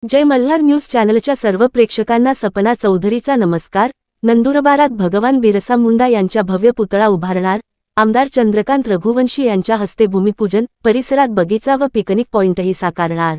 जय Malhar news चॅनलच्या सर्व प्रेक्षकांना सपना चौधरीचा नमस्कार। नंदुरबारात भगवान बिरसा मुंडा यांच्या भव्य पुतळा उभारणार, आमदार चंद्रकांत रघुवंशी यांच्या हस्ते भूमिपूजन, परिसरात बगीचा व पिकनिक पॉइंटही साकारणार।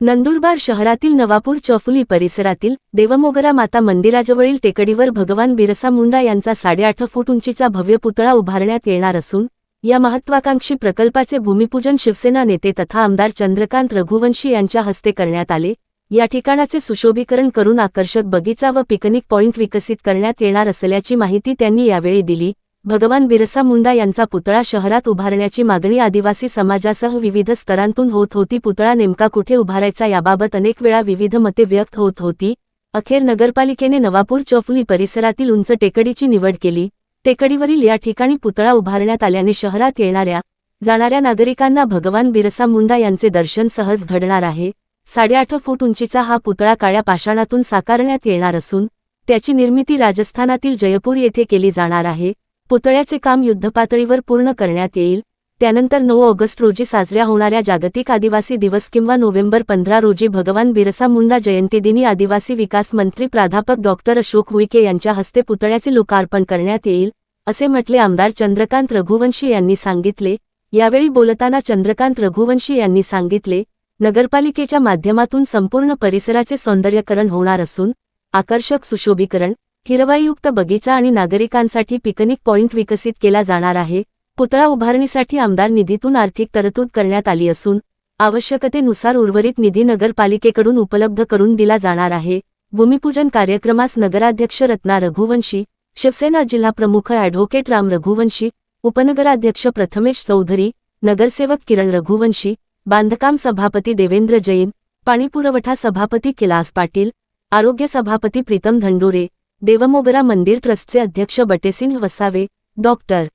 नंदुरबार शहरातील नवापूर चौफुली परिसरातील देवमोगरा माता मंदिराजवळील टेकडीवर भगवान बिरसा मुंडा यांचा 8.5 फूट उंचीचा भव्य पुतळा उभारण्यात येणार असून या महत्त्वाकांक्षी प्रकल्पाचे भूमिपूजन शिवसेना नेते तथा आमदार चंद्रकांत रघुवंशी यांच्या हस्ते करण्यात आले। या ठिकाणाचे सुशोभीकरण करून आकर्षक बगीचा व पिकनिक पॉइंट विकसित करण्यात येणार असल्याची माहिती त्यांनी यावेळी दिली। भगवान बिरसा मुंडा यांचा पुतळा शहरात उभारण्याची मागणी आदिवासी समाजासह विविध स्तरांतून होत होती। पुतळा नेमका कुठे उभारायचा याबाबत अनेक वेळा विविध मते व्यक्त होत होती। अखेर नगरपालिकेने नवापूर चौफुली परिसरातील उंच टेकडीची निवड केली। टेकडीवरील या ठिकाणी पुतळा उभारण्यात आल्याने शहरात येणाऱ्या जाणाऱ्या नागरिकांना भगवान बिरसा मुंडा यांचे दर्शन सहज घडणार आहे। 8.5 फूट उंचीचा हा पुतळा काळ्या पाषाणातून साकारण्यात येणार असून त्याची निर्मिती राजस्थानातील जयपूर येथे केली जाणार आहे। पुतळ्याचे काम युद्धपातळीवर पूर्ण करण्यात येईल। त्यानंतर 9 ऑगस्ट रोजी साजऱ्या होणाऱ्या जागतिक आदिवासी दिवस किंवा नोव्हेंबर 15 रोजी भगवान बिरसा मुंडा जयंतीदिनी आदिवासी विकास मंत्री प्राध्यापक डॉक्टर अशोक उईके यांच्या हस्ते पुतळ्याचे लोकार्पण करण्यात येईल, असे म्हटले आमदार चंद्रकांत रघुवंशी यांनी सांगितले। यावेळी बोलताना चंद्रकांत रघुवंशी यांनी सांगितले, नगरपालिकेच्या माध्यमातून संपूर्ण परिसराचे सौंदर्यीकरण होणार असून आकर्षक सुशोभीकरण, हिरवाईयुक्त बगीचा आणि नागरिकांसाठी पिकनिक पॉइंट विकसित केला जाणार आहे। पुतळा उभारणीसाठी आमदार निधीतून आर्थिक तरतूद करण्यात आली असून आवश्यकतेनुसार उर्वरित निधी नगरपालिकेकडून उपलब्ध करून दिला जाणार आहे। भूमिपूजन कार्यक्रमास नगराध्यक्ष रत्ना रघुवंशी, शिवसेना जिल्हाप्रमुख ॲडव्होकेट राम रघुवंशी, उपनगराध्यक्ष प्रथमेश चौधरी, नगरसेवक किरण रघुवंशी, बांधकाम सभापती देवेंद्र जैन, पाणीपुरवठा सभापती कैलास पाटील, आरोग्य सभापती प्रीतम धंडोरे, देवमोगरा मंदिर ट्रस्टचे अध्यक्ष बटेसिंह वसावे, डॉक्टर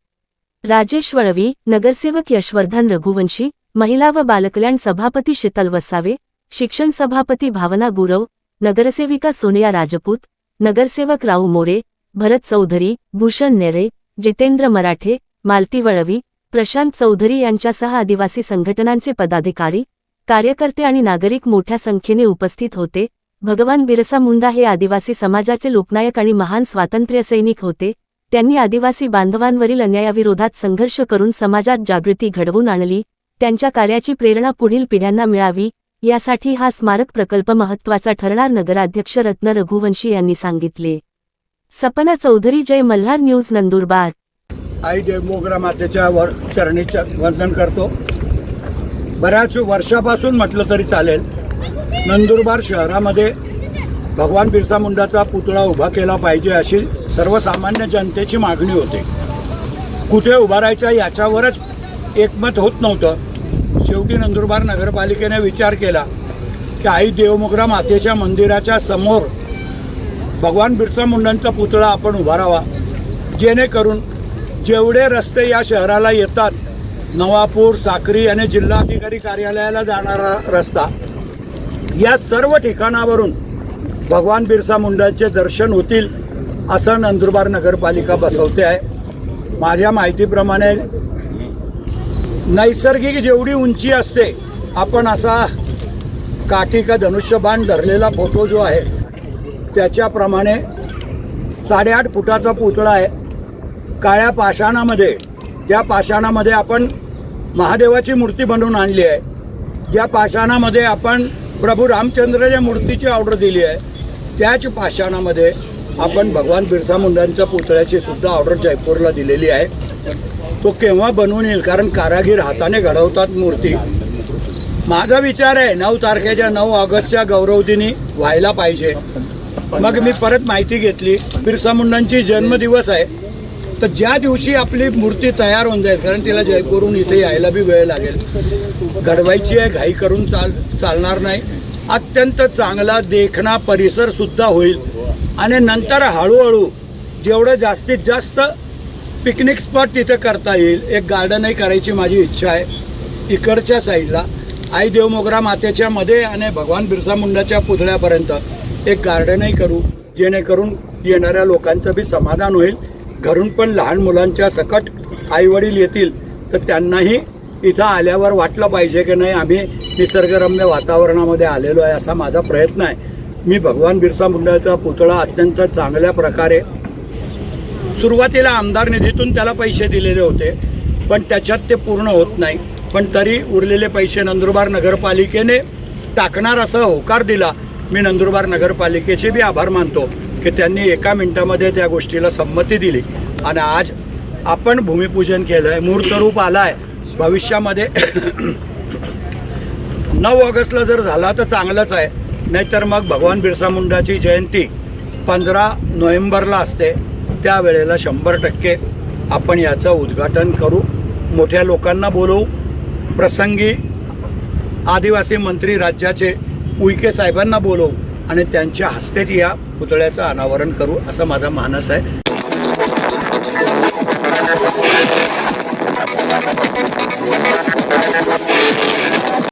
राजेश वळवी, नगरसेवक यशवर्धन रघुवंशी, महिला व बालकल्याण सभापती शीतल वसावे, शिक्षण सभापती भावना गुरव, नगरसेविका सोनिया राजपूत, नगरसेवक राऊ मोरे, भरत चौधरी, भूषण नेरे, जितेंद्र मराठे, मालती वळवी, प्रशांत चौधरी यांच्यासह आदिवासी संघटनांचे पदाधिकारी, कार्यकर्ते आणि नागरिक मोठ्या संख्येने उपस्थित होते। भगवान बिरसा मुंडा हे आदिवासी समाजाचे लोकनायक आणि महान स्वातंत्र्यसैनिक होते। त्यांनी आदिवासी बांधवांवरील अन्यायाविरोधात संघर्ष करून समाजात जागृती घडवून आणली। त्यांच्या कार्याची प्रेरणा पुढील पिढ्यांना मिळावी यासाठी हा स्मारक प्रकल्प महत्त्वाचा ठरणार, नगराध्यक्ष रत्न रघुवंशी यांनी सांगितले। सपना चौधरी, जय मल्हार न्यूज, नंदुरबार। आई देवमोगरा मातेच्या चरणी वंदन करतो। बऱ्याच वर्षापासून म्हटलं तरी चालेल, नंदुरबार शहरामध्ये भगवान बिरसा मुंडाचा पुतळा उभा केला पाहिजे अशी सर्वसामान्य जनतेची मागणी होती। कुठे उभारायचा याच्यावरच एकमत होत नव्हतं। शेवटी नंदुरबार नगरपालिकेने विचार केला की आई देवमोगरा मातेच्या मंदिराच्या समोर भगवान बिरसा मुंडांचा पुतळा आपण उभारावा, जेणेकरून जेवढे रस्ते या शहराला येतात, नवापूर, साक्री आणि जिल्हाधिकारी कार्यालयाला जाणारा रस्ता, या सर्व ठिकाणावरून भगवान बिरसा मुंडांचे दर्शन होतील असं नंदुरबार नगरपालिका बसवते आहे। माझ्या माहितीप्रमाणे नैसर्गिक जेवढी उंची असते, आपण असा काठी का धनुष्यबाण धरलेला फोटो जो आहे त्याच्याप्रमाणे 8.5 फुटाचा पुतळा आहे। काळ्या पाषाणामध्ये, त्या पाषाणामध्ये आपण महादेवाची मूर्ती बनवून आणली आहे। ज्या पाषाणामध्ये आपण प्रभू रामचंद्राच्या मूर्तीची ऑर्डर दिली आहे, त्याच पाषाणामध्ये आपण भगवान बिरसा मुंडांच्या पुतळ्याची सुद्धा ऑर्डर जयपूरला दिलेली आहे। तो केव्हा बनवून येईल, कारण कारागीर हाताने घडवतात मूर्ती। माझा विचार आहे 9 तारखेच्या 9 ऑगस्टच्या गौरवदिनी व्हायला पाहिजे। मग मी परत माहिती घेतली, बिरसा मुंडांची जन्मदिवस आहे, तर ज्या दिवशी आपली मूर्ती तयार होऊन जाईल, कारण तिला जयपूरहून इथे यायला बी वेळ लागेल, घडवायची आहे, घाई करून चालणार नाही। अत्यंत चांगला देखणा परिसर सुद्धा होईल आणि नंतर हळूहळू जेवढं जास्तीत जास्त पिकनिक स्पॉट तिथे करता येईल, एक गार्डनही करायची माझी इच्छा आहे। इकडच्या साईडला आई देवमोगरा मातेच्या मध्ये आणि भगवान बिरसा मुंडाच्या पुतळ्यापर्यंत एक गार्डनही करू, जेणेकरून येणाऱ्या लोकांचं बी समाधान होईल। घरून पण लहान मुलांच्या सकट आईवडील येतील तर त्यांनाही इथं आल्यावर वाटलं पाहिजे की नाही आम्ही निसर्गरम्य वातावरणामध्ये आलेलो आहे, असा माझा प्रयत्न आहे. मी भगवान बिरसा मुंडाचा पुतळा अत्यंत चांगल्या प्रकारे सुरुवातीला आमदार निधीतून त्याला पैसे दिलेले होते, पण त्याच्यात ते पूर्ण होत नाही. पण तरी उरलेले पैसे नंदुरबार नगरपालिकेने टाकणार असा होकार दिला. मी नंदुरबार नगरपालिकेचे बी आभार मानतो की त्यांनी 1 मिनिटामध्ये त्या गोष्टीला संमती दिली आणि आज आपण भूमिपूजन केलं आहे. मूर्तरूप आला आहे. भविष्यामध्ये 9 ऑगस्टला जर झाला तर चांगलंच आहे, नाहीतर मग भगवान बिरसा मुंडाची जयंती 15 नोव्हेंबरला असते. त्यावेळेला 100% आपण याचं उद्घाटन करू. मोठ्या लोकांना बोलवू. प्रसंगी आदिवासी मंत्री राज्याचे उईके साहेबांना बोलवू आणि त्यांच्या हस्तेच या पुतळ्याचं अनावरण करू, असं माझा मानस आहे.